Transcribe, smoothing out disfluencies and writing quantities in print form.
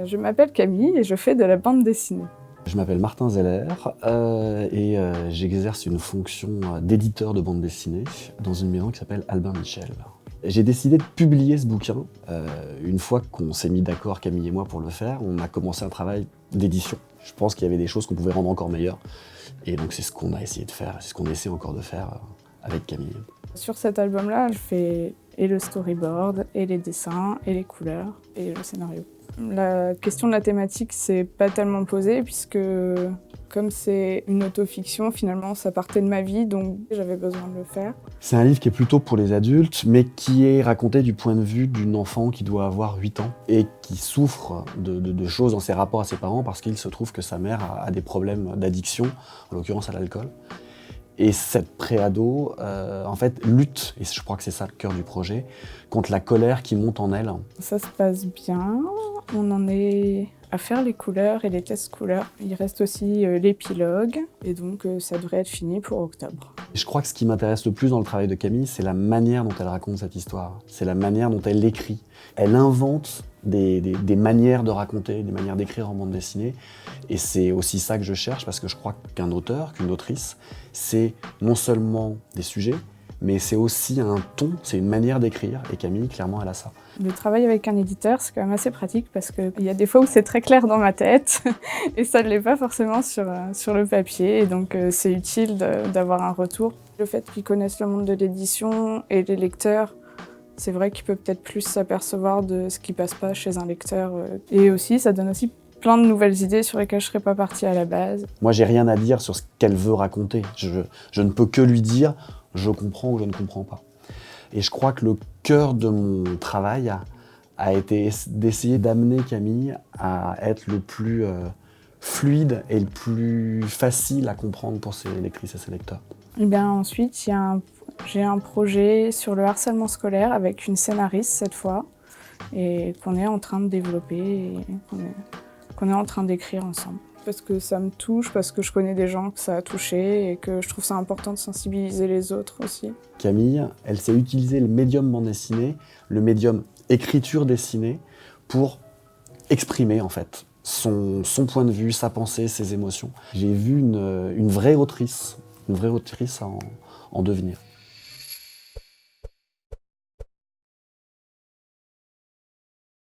Je m'appelle Camille et je fais de la bande dessinée. Je m'appelle Martin Zeller et j'exerce une fonction d'éditeur de bande dessinée dans une maison qui s'appelle Albin Michel. J'ai décidé de publier ce bouquin. Une fois qu'on s'est mis d'accord, Camille et moi, pour le faire, on a commencé un travail d'édition. Je pense qu'il y avait des choses qu'on pouvait rendre encore meilleures. Et donc c'est ce qu'on a essayé de faire, c'est ce qu'on essaie encore de faire avec Camille. Sur cet album-là, je fais et le storyboard, et les dessins, et les couleurs, et le scénario. La question de la thématique s'est pas tellement posée puisque comme c'est une autofiction, finalement ça partait de ma vie, donc j'avais besoin de le faire. C'est un livre qui est plutôt pour les adultes, mais qui est raconté du point de vue d'une enfant qui doit avoir 8 ans et qui souffre de choses dans ses rapports à ses parents parce qu'il se trouve que sa mère a des problèmes d'addiction, en l'occurrence à l'alcool. Et cette préado, en fait, lutte, et je crois que c'est ça le cœur du projet, contre la colère qui monte en elle. Ça se passe bien, on en est à faire les couleurs et les tests couleurs. Il reste aussi l'épilogue, et donc ça devrait être fini pour octobre. Je crois que ce qui m'intéresse le plus dans le travail de Camille, c'est la manière dont elle raconte cette histoire. C'est la manière dont elle l'écrit. Elle invente des manières de raconter, des manières d'écrire en bande dessinée. Et c'est aussi ça que je cherche, parce que je crois qu'un auteur, qu'une autrice, c'est non seulement des sujets, mais c'est aussi un ton, c'est une manière d'écrire. Et Camille, clairement, elle a ça. Le travail avec un éditeur, c'est quand même assez pratique parce qu'il y a des fois où c'est très clair dans ma tête et ça ne l'est pas forcément sur le papier. Et donc c'est utile d'avoir un retour. Le fait qu'ils connaissent le monde de l'édition et les lecteurs, c'est vrai qu'il peut peut-être plus s'apercevoir de ce qui passe pas chez un lecteur. Et aussi, ça donne aussi plein de nouvelles idées sur lesquelles je ne serais pas partie à la base. Moi, j'ai rien à dire sur ce qu'elle veut raconter. Je ne peux que lui dire « je comprends » ou « je ne comprends pas ». Et je crois que le cœur de mon travail a été d'essayer d'amener Camille à être le plus fluide et le plus facile à comprendre pour ses lectrices et ses lecteurs. Et bien ensuite, j'ai un projet sur le harcèlement scolaire avec une scénariste cette fois et qu'on est en train de développer et qu'on est en train d'écrire ensemble. Parce que ça me touche, parce que je connais des gens que ça a touché et que je trouve ça important de sensibiliser les autres aussi. Camille, elle sait utiliser le médium bande dessinée, le médium écriture dessinée pour exprimer en fait son point de vue, sa pensée, ses émotions. J'ai vu une vraie autrice en devenir.